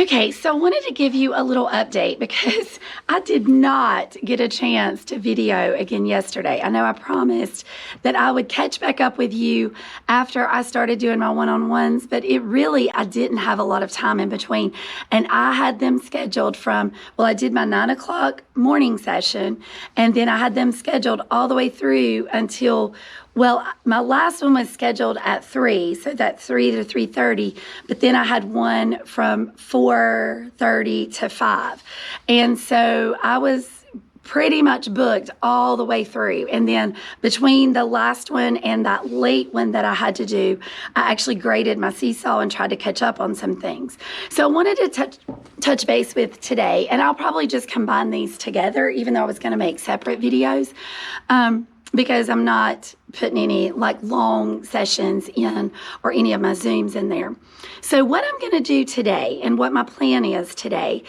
Okay, so I wanted to give you a little update because I did not get a chance to video again yesterday. I know I promised that I would catch back up with you after I started doing my one-on-ones, but I didn't have a lot of time in between. And I had them scheduled I did my 9 o'clock morning session, and then I had them scheduled all the way through until my last one was scheduled at 3, so that's 3 to 3:30, but then I had one from 4:30 to 5. And so I was pretty much booked all the way through. And then between the last one and that late one that I had to do, I actually graded my seesaw and tried to catch up on some things. So I wanted to touch base with today, and I'll probably just combine these together, even though I was going to make separate videos. Because I'm not putting any long sessions in or any of my Zooms in there. So what I'm going to do today and what my plan is today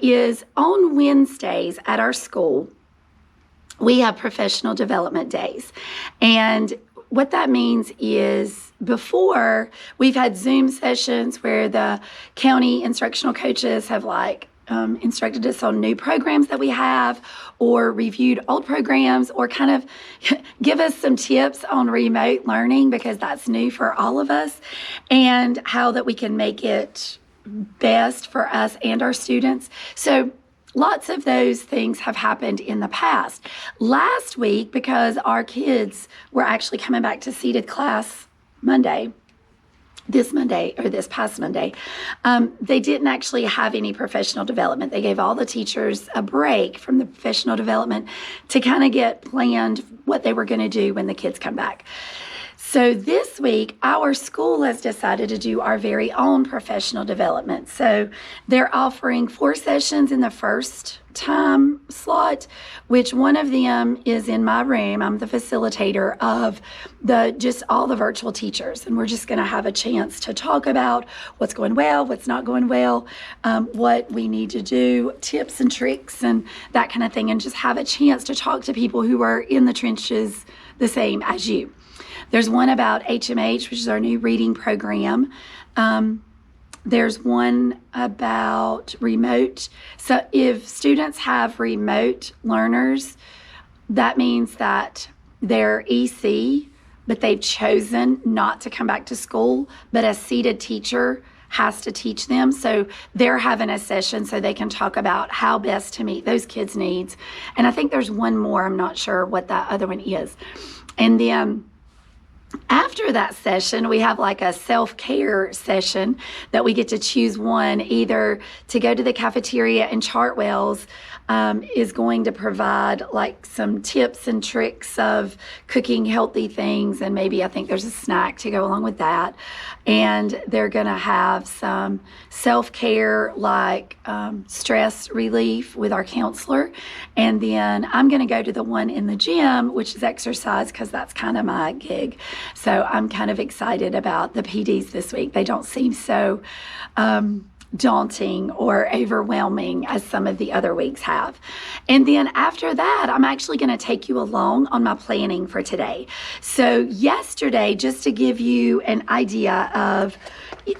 is on Wednesdays at our school, we have professional development days. And what that means is before we've had Zoom sessions where the county instructional coaches have instructed us on new programs that we have or reviewed old programs or kind of give us some tips on remote learning because that's new for all of us and how that we can make it best for us and our students. So lots of those things have happened in the past. Last week, because our kids were actually coming back to seated class this past Monday, they didn't actually have any professional development. They gave all the teachers a break from the professional development to kind of get planned what they were going to do when the kids come back. So this week, our school has decided to do our very own professional development. So they're offering 4 sessions in the first time slot, which one of them is in my room. I'm the facilitator of all the virtual teachers. And we're just going to have a chance to talk about what's going well, what's not going well, what we need to do, tips and tricks and that kind of thing, and just have a chance to talk to people who are in the trenches the same as you. There's one about HMH, which is our new reading program. There's one about remote. So if students have remote learners, that means that they're EC, but they've chosen not to come back to school, but a seated teacher has to teach them. So they're having a session so they can talk about how best to meet those kids' needs. And I think there's one more. I'm not sure what that other one is. And then after that session, we have a self-care session that we get to choose one, either to go to the cafeteria, and Chartwell's is going to provide some tips and tricks of cooking healthy things, and maybe I think there's a snack to go along with that. And they're going to have some self-care stress relief with our counselor. And then I'm going to go to the one in the gym, which is exercise, because that's kind of my gig. So I'm kind of excited about the PDs this week. They don't seem so daunting or overwhelming as some of the other weeks have. And then after that, I'm actually going to take you along on my planning for today. So yesterday, just to give you an idea of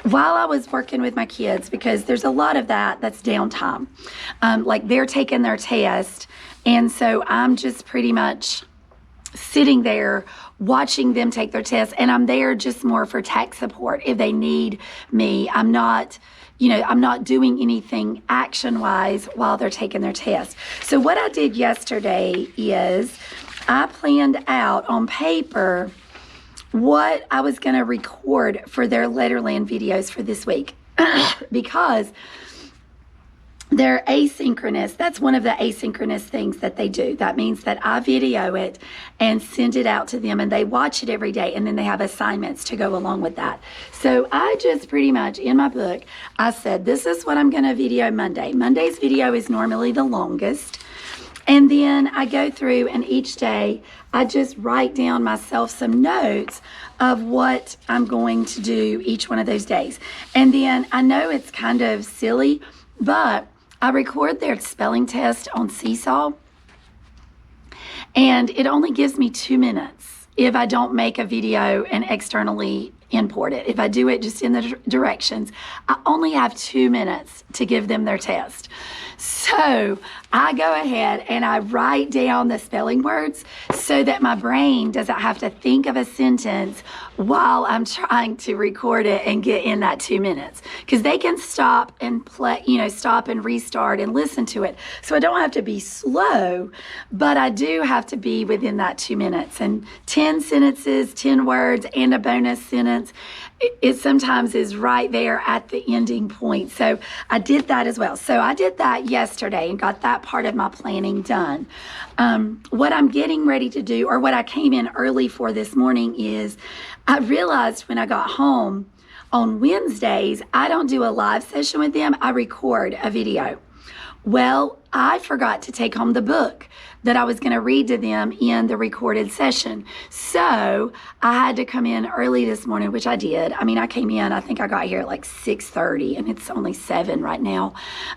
while I was working with my kids, because there's a lot of that's downtime, they're taking their test. And so I'm just pretty much sitting there watching them take their test, and I'm there just more for tech support if they need me. I'm not doing anything action-wise while they're taking their test. So what I did yesterday is I planned out on paper what I was going to record for their Letterland videos for this week because they're asynchronous. That's one of the asynchronous things that they do. That means that I video it and send it out to them, and they watch it every day, and then they have assignments to go along with that. So I just pretty much, in my book, I said, this is what I'm going to video Monday. Monday's video is normally the longest. And then I go through, and each day I just write down myself some notes of what I'm going to do each one of those days. And then I know it's kind of silly, but I record their spelling test on Seesaw, and it only gives me 2 minutes if I don't make a video and externally import it. If I do it just in the directions, I only have 2 minutes to give them their test. So I go ahead and I write down the spelling words so that my brain doesn't have to think of a sentence while I'm trying to record it and get in that 2 minutes. Because they can stop and play, stop and restart and listen to it. So I don't have to be slow, but I do have to be within that 2 minutes. And 10 sentences, 10 words, and a bonus sentence, it sometimes is right there at the ending point. So I did that as well. So I did that yesterday and got that part of my planning done. What I'm getting ready to do, or what I came in early for this morning, is I realized when I got home on Wednesdays, I don't do a live session with them. I record a video. Well, I forgot to take home the book that I was going to read to them in the recorded session. So I had to come in early this morning, which I did. I mean, I came in, I think I got here at like 6:30 and it's only 7 right now.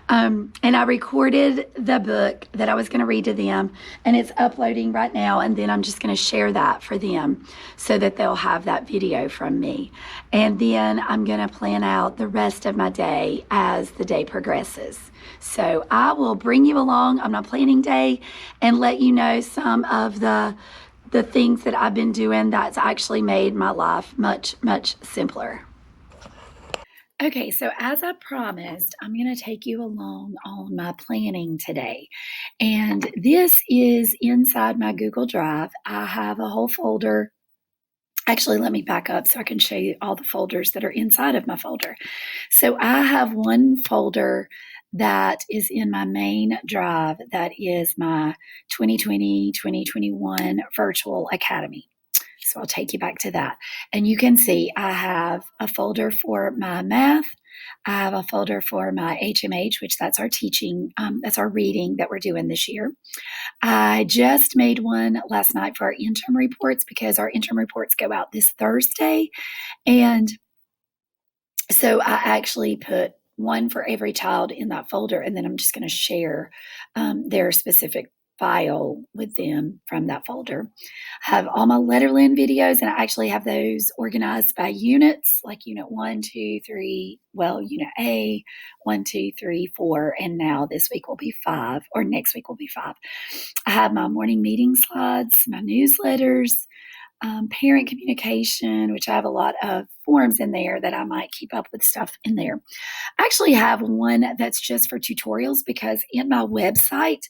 And I recorded the book that I was going to read to them, and it's uploading right now. And then I'm just going to share that for them so that they'll have that video from me. And then I'm going to plan out the rest of my day as the day progresses. So I will bring you along on my planning day and let you know some of the things that I've been doing that's actually made my life much, much simpler. Okay, so as I promised, I'm going to take you along on my planning today. And this is inside my Google Drive. I have a whole folder. Actually, let me back up so I can show you all the folders that are inside of my folder. So I have one folder that is in my main drive that is my 2020-2021 Virtual Academy. So I'll take you back to that. And you can see I have a folder for my math. I have a folder for my HMH, which that's our teaching, that's our reading that we're doing this year. I just made one last night for our interim reports because our interim reports go out this Thursday. And so I actually put one for every child in that folder, and then I'm just going to share their specific file with them from that folder. I have all my Letterland videos, and I actually have those organized by units, like unit 1, 2, 3, unit A, 1, 2, 3, 4, and now this week will be 5, or next week will be 5. I have my morning meeting slides, my newsletters, parent communication, which I have a lot of forms in there that I might keep up with stuff in there. I actually have one that's just for tutorials because in my website,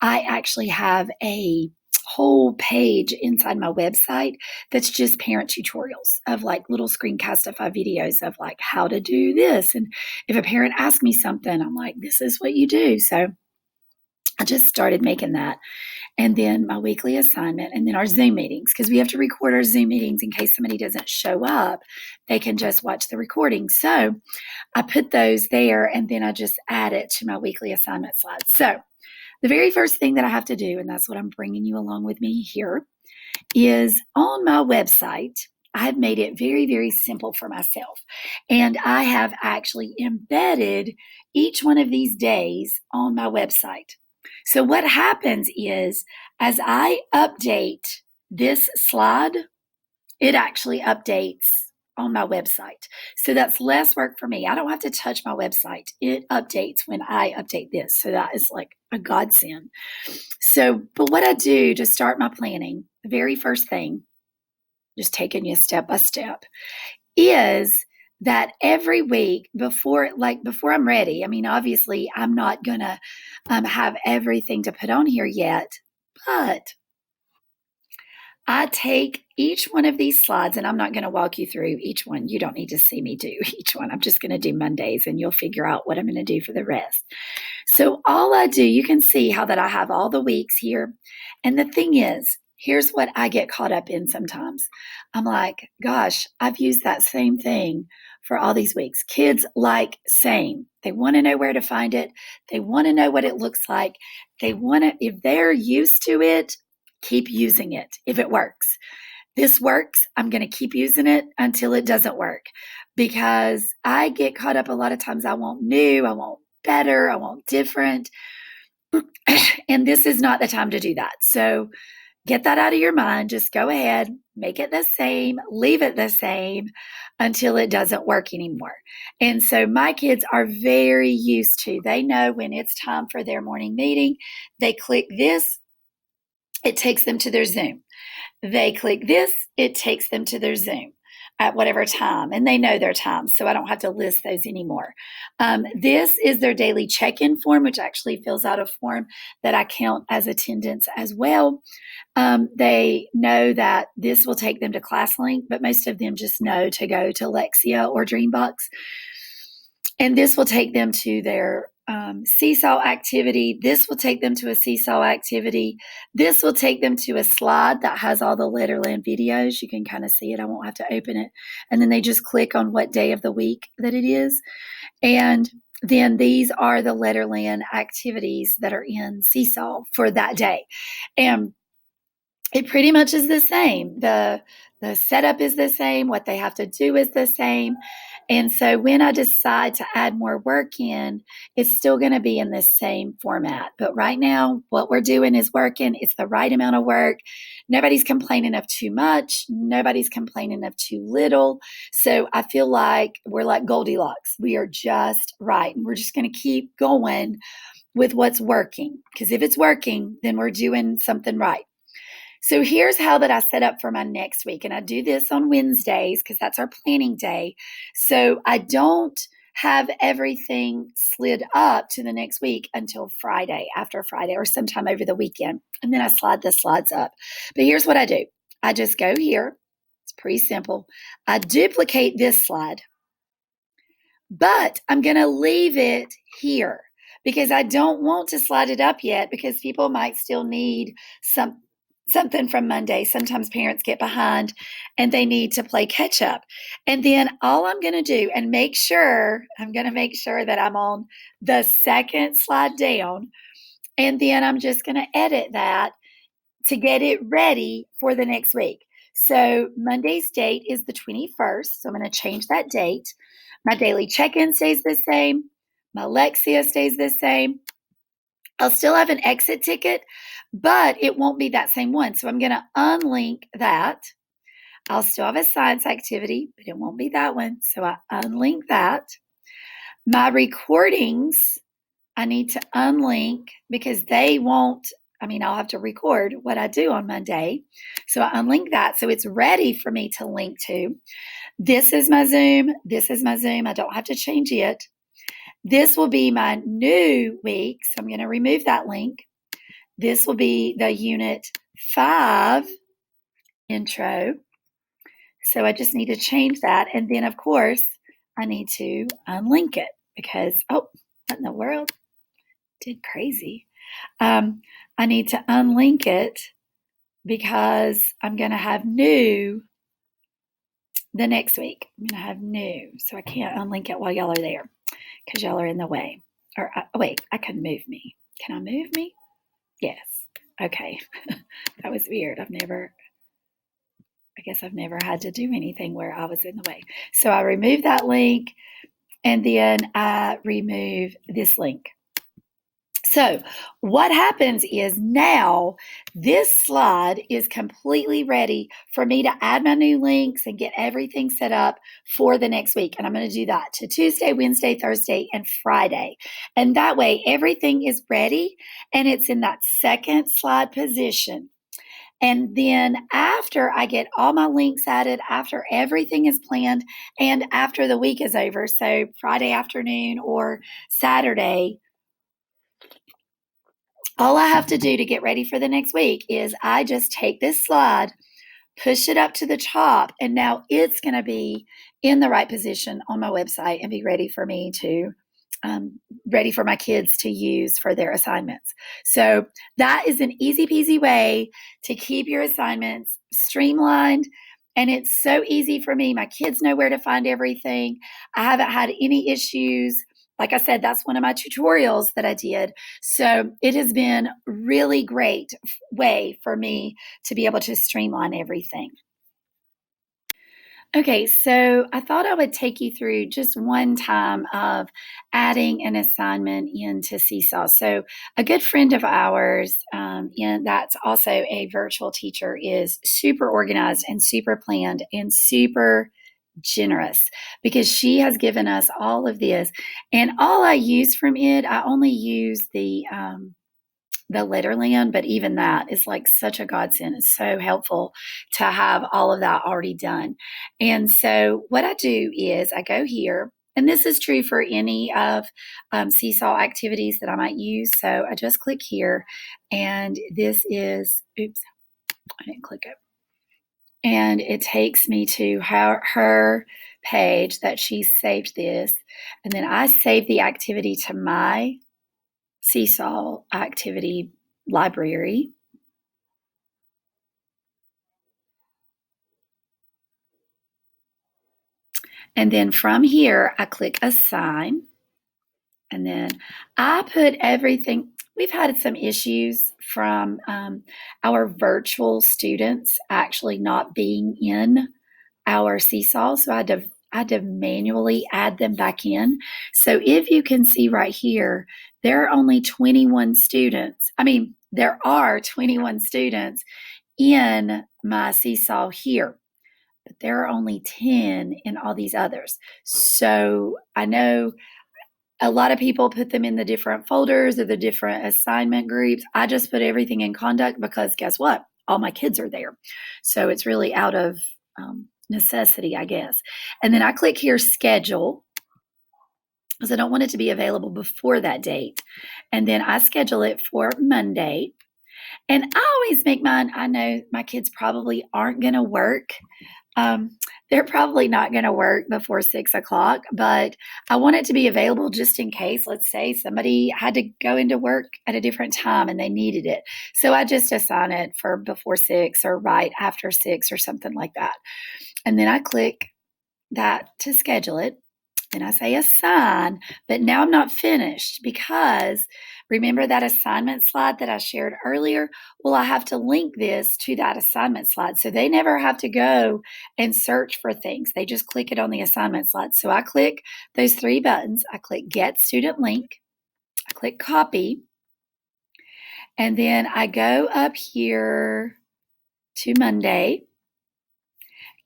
I actually have a whole page inside my website that's just parent tutorials of like little screencastify videos of like how to do this. And if a parent asks me something, I'm like, this is what you do. So I just started making that. And then my weekly assignment, and then our Zoom meetings, because we have to record our Zoom meetings in case somebody doesn't show up. They can just watch the recording. So I put those there, and then I just add it to my weekly assignment slides. So the very first thing that I have to do, and that's what I'm bringing you along with me here, is on my website, I have made it very, very simple for myself. And I have actually embedded each one of these days on my website. So what happens is, as I update this slide, it actually updates on my website. So that's less work for me. I don't have to touch my website. It updates when I update this. So that is like a godsend. So, but what I do to start my planning, the very first thing, just taking you step by step, is that every week before I'm ready, I mean, obviously I'm not going to have everything to put on here yet, but I take each one of these slides, and I'm not going to walk you through each one. You don't need to see me do each one. I'm just going to do Mondays, and you'll figure out what I'm going to do for the rest. So all I do, you can see how that I have all the weeks here. And the thing is, here's what I get caught up in sometimes. I'm like, gosh, I've used that same thing for all these weeks. Kids like same. They want to know where to find it. They want to know what it looks like. They want to, if they're used to it, keep using it if it works. This works. I'm going to keep using it until it doesn't work, because I get caught up a lot of times. I want new, I want better, I want different. And this is not the time to do that. So get that out of your mind. Just go ahead, make it the same, leave it the same. until it doesn't work anymore. And so my kids are very used to, they know when it's time for their morning meeting, they click this, it takes them to their Zoom. They click this, it takes them to their Zoom at whatever time, and they know their times, so I don't have to list those anymore. This is their daily check-in form, which actually fills out a form that I count as attendance as well. They know that this will take them to ClassLink, but most of them just know to go to Lexia or Dreambox. And this will take them to their Seesaw activity. This will take them to a Seesaw activity. This will take them to a slide that has all the Letterland videos. You can kind of see it. I won't have to open it. And then they just click on what day of the week that it is. And then these are the Letterland activities that are in Seesaw for that day. And it pretty much is the same. The setup is the same. What they have to do is the same. And so when I decide to add more work in, it's still going to be in the same format. But right now, what we're doing is working. It's the right amount of work. Nobody's complaining of too much. Nobody's complaining of too little. So I feel like we're like Goldilocks. We are just right. And we're just going to keep going with what's working. Because if it's working, then we're doing something right. So here's how that I set up for my next week. And I do this on Wednesdays because that's our planning day. So I don't have everything slid up to the next week until Friday, after Friday, or sometime over the weekend. And then I slide the slides up. But here's what I do. I just go here. It's pretty simple. I duplicate this slide, but I'm going to leave it here because I don't want to slide it up yet because people might still need something from Monday. Sometimes parents get behind and they need to play catch up. And then all I'm going to do and make sure that I'm on the second slide down. And then I'm just going to edit that to get it ready for the next week. So Monday's date is the 21st. So I'm going to change that date. My daily check-in stays the same. My Lexia stays the same. I'll still have an exit ticket, but it won't be that same one. So I'm going to unlink that. I'll still have a science activity, but it won't be that one. So I unlink that. My recordings, I need to unlink because I'll have to record what I do on Monday. So I unlink that. So it's ready for me to link to. This is my Zoom. This is my Zoom. I don't have to change it. This will be my new week, so I'm going to remove that link. This will be the Unit 5 intro. So I just need to change that. And then, of course, I need to unlink it because, what in the world? Did crazy. I need to unlink it because I'm going to have new the next week. I'm going to have new. So I can't unlink it while y'all are there because y'all are in the way. Or wait, I can move me. Can I move me? Yes. Okay. That was weird. I've never had to do anything where I was in the way. So I remove that link and then I remove this link. So what happens is now this slide is completely ready for me to add my new links and get everything set up for the next week. And I'm going to do that to Tuesday, Wednesday, Thursday, and Friday. And that way everything is ready and it's in that second slide position. And then after I get all my links added, after everything is planned, and after the week is over, so Friday afternoon or Saturday, all I have to do to get ready for the next week is I just take this slide, push it up to the top, and now it's going to be in the right position on my website and be ready for me to, ready for my kids to use for their assignments. So that is an easy peasy way to keep your assignments streamlined. And it's so easy for me. My kids know where to find everything. I haven't had any issues. Like I said, that's one of my tutorials that I did. So it has been really great way for me to be able to streamline everything. Okay, so I thought I would take you through just one time of adding an assignment into Seesaw. So a good friend of ours, and that's also a virtual teacher, is super organized and super planned and super generous because she has given us all of this. And all I use from it, I only use the Letterland, but even that is like such a godsend. It's so helpful to have all of that already done. And so what I do is I go here, and this is true for any of Seesaw activities that I might use. So I just click here, and this is, oops, I didn't click it. And it takes me to her page that she saved this. And then I save the activity to my Seesaw activity library. And then from here, I click assign. And then I put everything. We've had some issues from our virtual students actually not being in our Seesaw. So I had to manually add them back in. So if you can see right here, there are only 21 students. I mean, there are 21 students in my Seesaw here, but there are only 10 in all these others. So I know a lot of people put them in the different folders or the different assignment groups. I just put everything in conduct because guess what? All my kids are there. So it's really out of necessity, I guess. And then I click here, schedule, because I don't want it to be available before that date. And then I schedule it for Monday. And I always make mine, I know my kids probably aren't going to work. They're probably not going to work before 6 o'clock, but I want it to be available just in case. Let's say somebody had to go into work at a different time and they needed it. So I just assign it for before 6 or right after 6 or something like that. And then I click that to schedule it. Then I say assign, but now I'm not finished because remember that assignment slide that I shared earlier? Well, I have to link this to that assignment slide. So they never have to go and search for things. They just click it on the assignment slide. So I click those 3 buttons. I click Get Student Link. I click Copy. And then I go up here to Monday.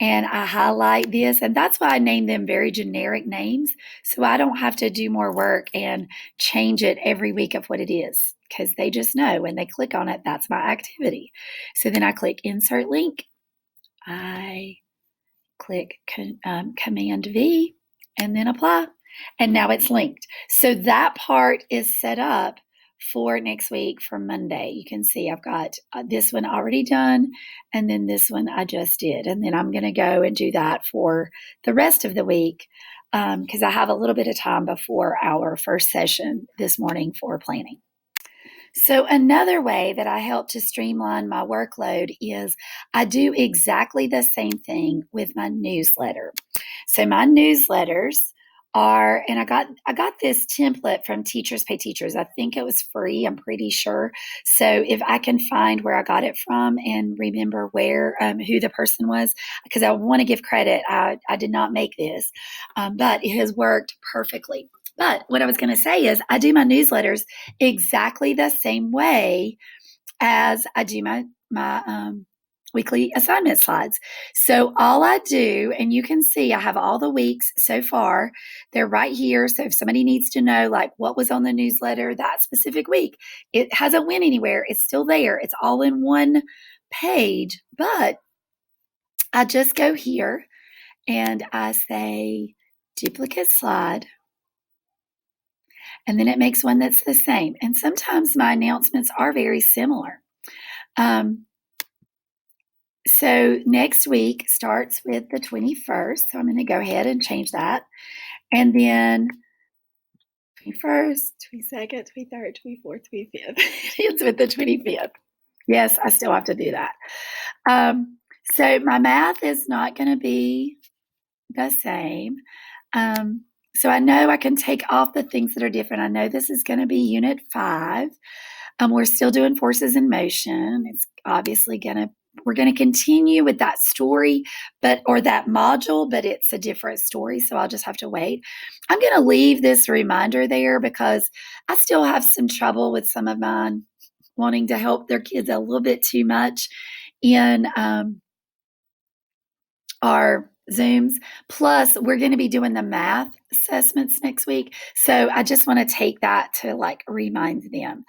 And I highlight this, and that's why I name them very generic names, so I don't have to do more work and change it every week of what it is, because they just know when they click on it, that's my activity. So then I click Insert Link. I click Command V, and then Apply, and now it's linked. So that part is set up for next week for Monday. You can see I've got this one already done, and then this one I just did. And then I'm going to go and do that for the rest of the week because I have a little bit of time before our first session this morning for planning. So another way that I help to streamline my workload is I do exactly the same thing with my newsletter. So my newsletters are, and I got this template from Teachers Pay Teachers. I think it was free, I'm pretty sure. So if I can find where I got it from and remember where, who the person was, because I want to give credit. I did not make this, but it has worked perfectly. But what I was going to say is I do my newsletters exactly the same way as I do my weekly assignment slides. So all I do, and you can see I have all the weeks so far, they're right here. So if somebody needs to know like what was on the newsletter that specific week, it hasn't went anywhere. It's still there. It's all in one page, but I just go here and I say duplicate slide. And then it makes one that's the same. And sometimes my announcements are very similar. So next week starts with the 21st. So I'm going to go ahead and change that. And then 21st, 22nd, 23rd, 24th, 25th. It's with the 25th. Yes, I still have to do that. So my math is not going to be the same. So I know I can take off the things that are different. I know this is going to be Unit 5. We're still doing Forces in Motion. It's obviously we're going to continue with that story, or that module, but it's a different story. So I'll just have to wait. I'm going to leave this reminder there because I still have some trouble with some of mine wanting to help their kids a little bit too much in our Zooms. Plus, we're going to be doing the math assessments next week. So I just want to take that to like remind them.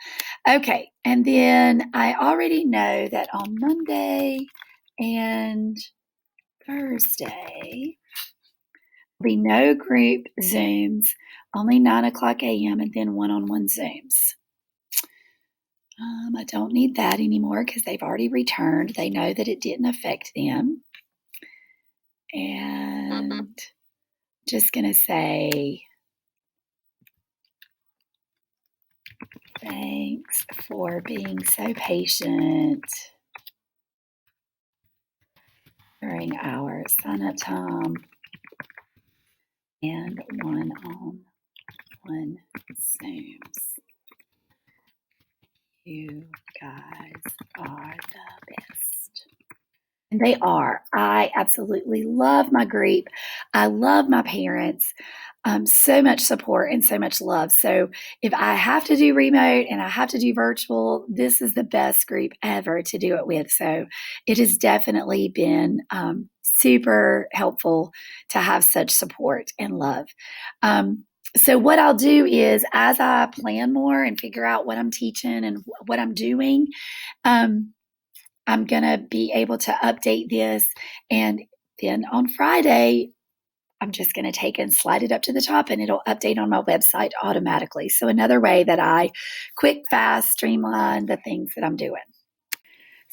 Okay. And then I already know that on Monday and Thursday, there'll be no group Zooms, only 9:00 a.m. and then one-on-one Zooms. I don't need that anymore because they've already returned. They know that it didn't affect them. And just going to say, thanks for being so patient during our sign-up time and one-on-one Zooms. You guys are the best. And they are. I absolutely love my group. I love my parents. So much support and so much love. So if I have to do remote and I have to do virtual, this is the best group ever to do it with. So it has definitely been super helpful to have such support and love. So what I'll do is as I plan more and figure out what I'm teaching and what I'm doing, I'm going to be able to update this. And then on Friday, I'm just going to take and slide it up to the top and it'll update on my website automatically. So another way that I quick, fast, streamline the things that I'm doing.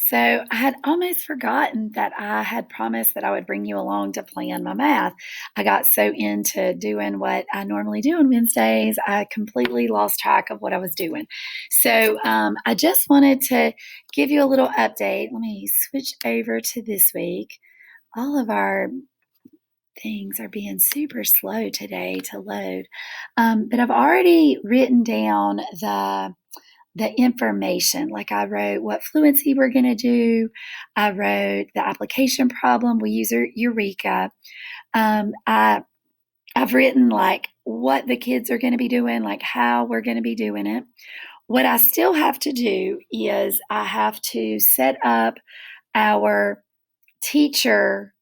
So I had almost forgotten that I had promised that I would bring you along to plan my math. I got so into doing what I normally do on Wednesdays, I completely lost track of what I was doing. So I just wanted to give you a little update. Let me switch over to this week. All of our things are being super slow today to load. But I've already written down the information. Like I wrote what fluency we're going to do. I wrote the application problem. We use Eureka. I've written like what the kids are going to be doing, like how we're going to be doing it. What I still have to do is I have to set up our teacher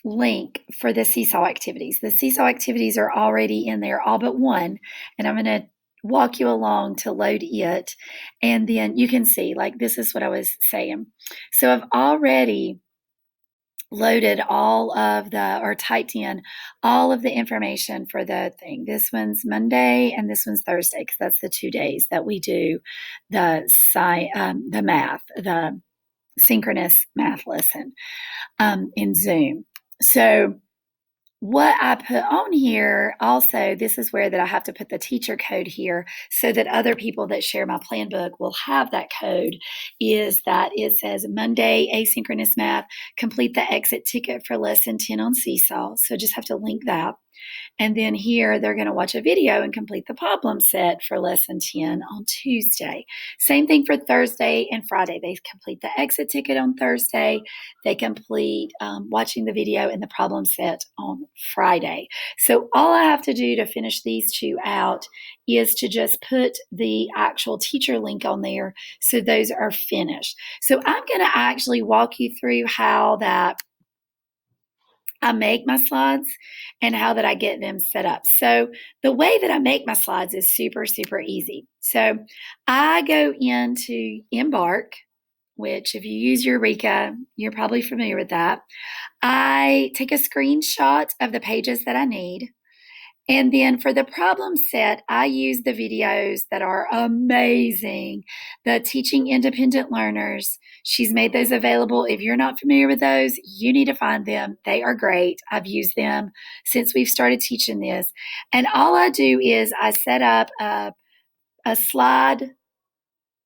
link for the seesaw activities. The seesaw activities are already in there, all but one, and I'm going to walk you along to load it. And then you can see, like, this is what I was saying. So I've already loaded or typed in all of the information for the thing. This one's Monday and this one's Thursday because that's the 2 days that we do the math, the synchronous math lesson in Zoom. So what I put on here also, this is where that I have to put the teacher code here so that other people that share my plan book will have that code, is that it says Monday asynchronous math, complete the exit ticket for lesson 10 on Seesaw. So just have to link that. And then here they're going to watch a video and complete the problem set for lesson 10 on Tuesday. Same thing for Thursday and Friday. They complete the exit ticket on Thursday. They complete watching the video and the problem set on Friday. So all I have to do to finish these two out is to just put the actual teacher link on there so those are finished. So I'm going to actually walk you through how that I make my slides and how that I get them set up. So the way that I make my slides is super, super easy. So I go into Embark, which if you use Eureka, you're probably familiar with that. I take a screenshot of the pages that I need. And then for the problem set, I use the videos that are amazing. The Teaching Independent Learners. She's made those available. If you're not familiar with those, you need to find them. They are great. I've used them since we've started teaching this. And all I do is I set up a slide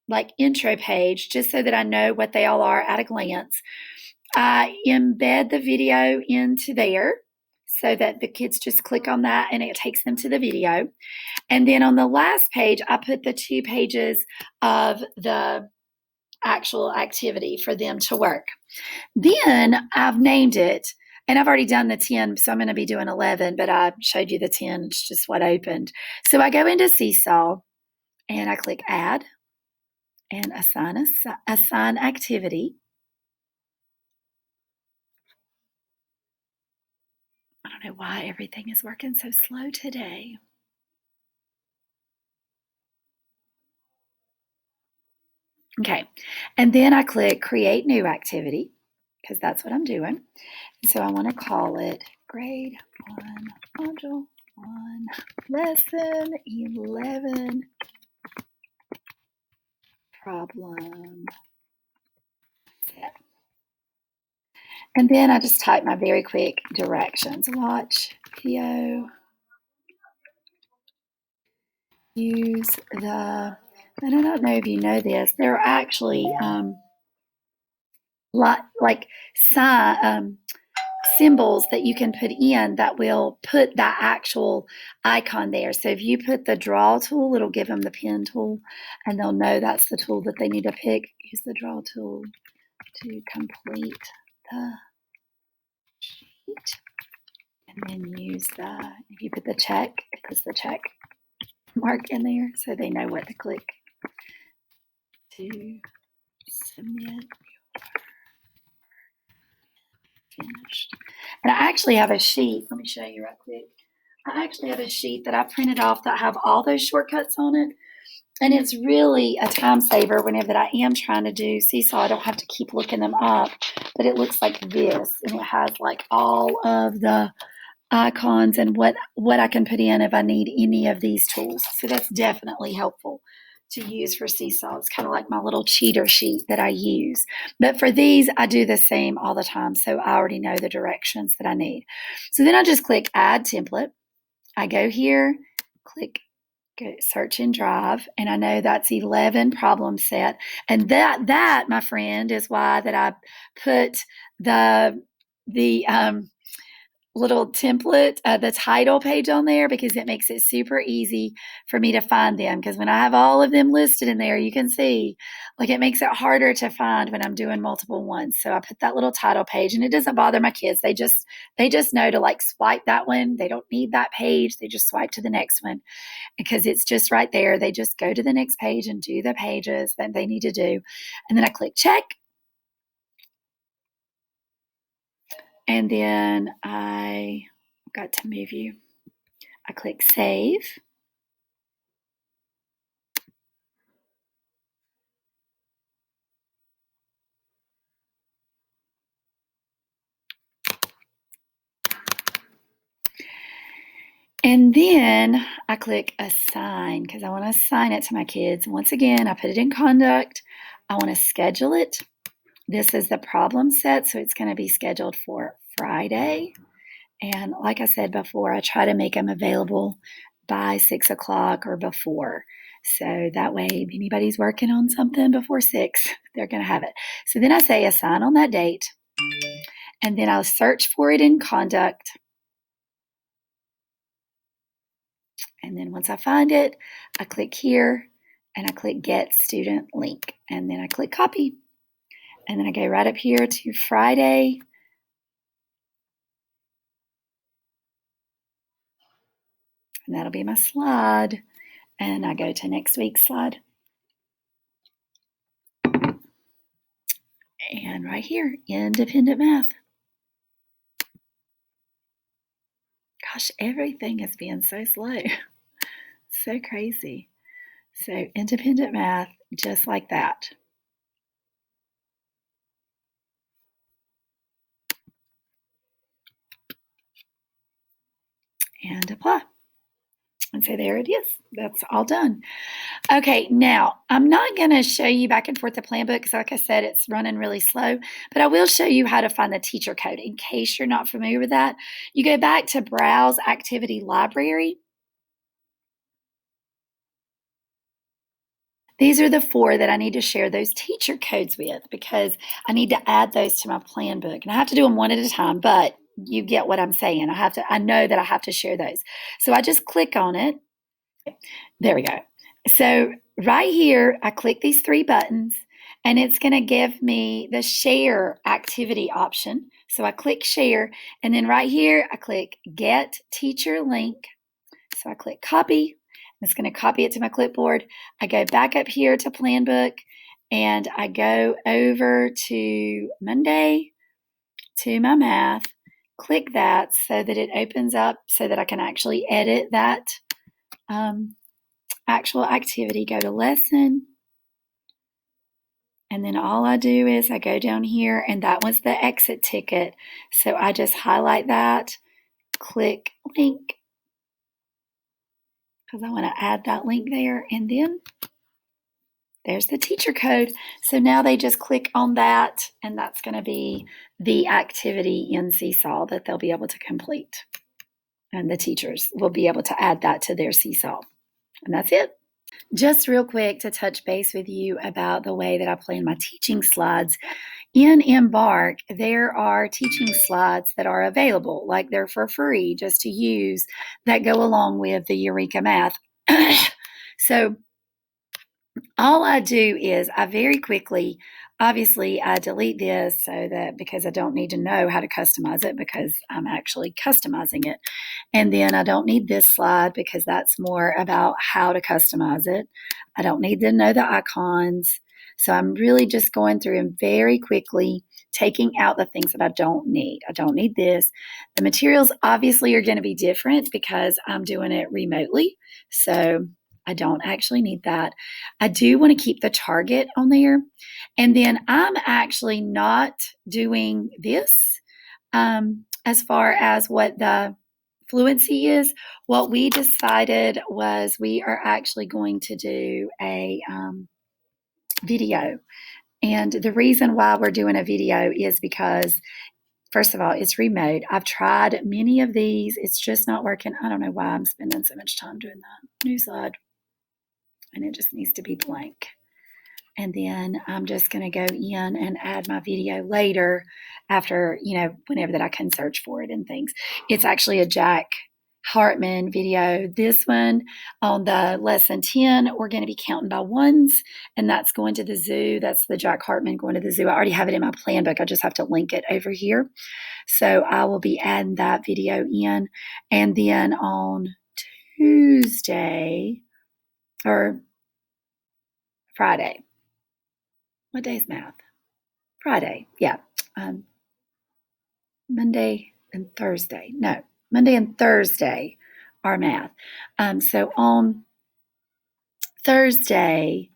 like intro page just so that I know what they all are at a glance. I embed the video into there so that the kids just click on that and it takes them to the video. And then on the last page, I put the 2 pages of the actual activity for them to work. Then I've named it, and I've already done the 10, so I'm going to be doing 11, but I showed you the 10. It's just what opened. So I go into Seesaw and I click Add and assign activity. don't know why everything is working so slow today. Okay, and then I click Create New Activity because that's what I'm doing. So I want to call it Grade 1, Module 1, Lesson 11, Problem Set. And then I just type my very quick directions. Watch video. Use the, and I don't know if you know this, there are actually like symbols that you can put in that will put that actual icon there. So if you put the draw tool, it'll give them the pen tool, and they'll know that's the tool that they need to pick. Use the draw tool to complete the sheet. And then use if you put the check, it puts the check mark in there so they know what to click to submit finished. And I actually have a sheet. Let me show you right quick. I actually have a sheet that I printed off that have all those shortcuts on it. And it's really a time saver whenever that I am trying to do Seesaw. I don't have to keep looking them up, but it looks like this. And it has like all of the icons and what I can put in if I need any of these tools. So that's definitely helpful to use for Seesaw. It's kind of like my little cheater sheet that I use. But for these, I do the same all the time. So I already know the directions that I need. So then I just click Add Template. I go here, click go search in Drive, and I know that's 11 problem set. And that, my friend, is why that I put the little template, the title page on there, because it makes it super easy for me to find them. Because when I have all of them listed in there, you can see like it makes it harder to find when I'm doing multiple ones. So I put that little title page, and it doesn't bother my kids. They just know to like swipe that one. They don't need that page. They just swipe to the next one because it's just right there. They just go to the next page and do the pages that they need to do. And then I click check. And then I got to move you. I click save. And then I click assign because I want to assign it to my kids. Once again, I put it in conduct. I want to schedule it. This is the problem set, so it's going to be scheduled for Friday. And like I said before, I try to make them available by 6 o'clock or before. So that way, if anybody's working on something before 6, they're going to have it. So then I say assign on that date. And then I'll search for it in conduct. And then once I find it, I click here and I click get student link. And then I click copy. And then I go right up here to Friday. And that'll be my slide. And I go to next week's slide. And right here, independent math. Gosh, everything is being so slow. So crazy. So independent math, just like that. And apply. And so there it is. That's all done. Okay, now I'm not going to show you back and forth the plan book because like I said, it's running really slow, but I will show you how to find the teacher code in case you're not familiar with that. You go back to Browse Activity Library. These are the 4 that I need to share those teacher codes with because I need to add those to my plan book. And I have to do them one at a time, but you get what I'm saying. I know that I have to share those. So I just click on it. There we go. So right here, I click these 3 buttons and it's going to give me the share activity option. So I click share and then right here, I click get teacher link. So I click copy. It's going to copy it to my clipboard. I go back up here to plan book and I go over to Monday to my math click that so that it opens up so that I can actually edit that actual activity. Go to lesson. And then all I do is I go down here, and that was the exit ticket. So I just highlight that, click link, because I want to add that link there. And then there's the teacher code. So now they just click on that, and that's going to be the activity in Seesaw that they'll be able to complete. And the teachers will be able to add that to their Seesaw. And that's it. Just real quick to touch base with you about the way that I plan my teaching slides. In Embark, there are teaching slides that are available, like they're for free just to use, that go along with the Eureka Math. So all I do is I very quickly, obviously, I delete this so that because I don't need to know how to customize it because I'm actually customizing it. And then I don't need this slide because that's more about how to customize it. I don't need to know the icons. So I'm really just going through and very quickly taking out the things that I don't need. I don't need this. The materials obviously are going to be different because I'm doing it remotely. So I don't actually need that. I do want to keep the target on there. And then I'm actually not doing this as far as what the fluency is. What we decided was we are actually going to do a video. And the reason why we're doing a video is because, first of all, it's remote. I've tried many of these. It's just not working. I don't know why I'm spending so much time doing that. New slide. And it just needs to be blank. And then I'm just going to go in and add my video later after, whenever that I can search for it and things. It's actually a Jack Hartman video. This one on the lesson 10, we're going to be counting by ones, and that's going to the zoo. That's the Jack Hartman going to the zoo. I already have it in my plan book. I just have to link it over here. So I will be adding that video in. And then on Tuesday or Friday. What day is math? Friday. Yeah. Monday and Thursday. No, Monday and Thursday are math. So on Thursday,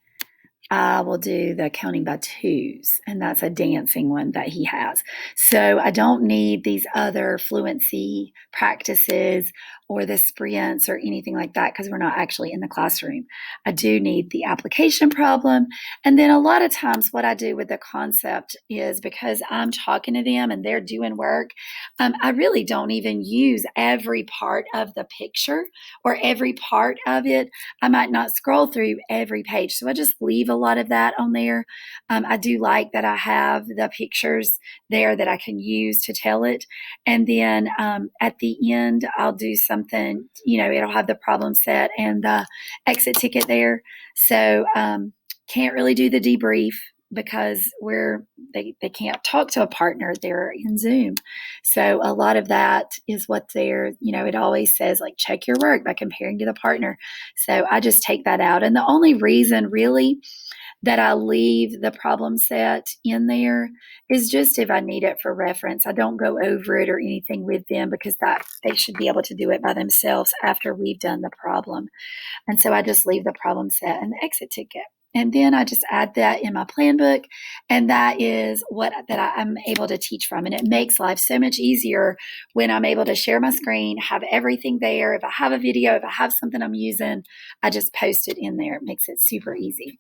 I will do the counting by twos, and that's a dancing one that he has. So I don't need these other fluency practices or the sprints or anything like that because we're not actually in the classroom. I do need the application problem. And then a lot of times what I do with the concept is because I'm talking to them and they're doing work, I really don't even use every part of the picture or every part of it. I might not scroll through every page. So I just leave a lot of that on there. I do like that I have the pictures there that I can use to tell it. And then at the end, I'll do something, it'll have the problem set and the exit ticket there. So can't really do the debrief because they can't talk to a partner. They're in Zoom. So a lot of that is what it always says, like, check your work by comparing to the partner. So I just take that out. And the only reason really that I leave the problem set in there is just if I need it for reference. I don't go over it or anything with them because they should be able to do it by themselves after we've done the problem. And so I just leave the problem set and the exit ticket. And then I just add that in my plan book, and that is I'm able to teach from. And it makes life so much easier when I'm able to share my screen, have everything there. If I have a video, if I have something I'm using, I just post it in there. It makes it super easy.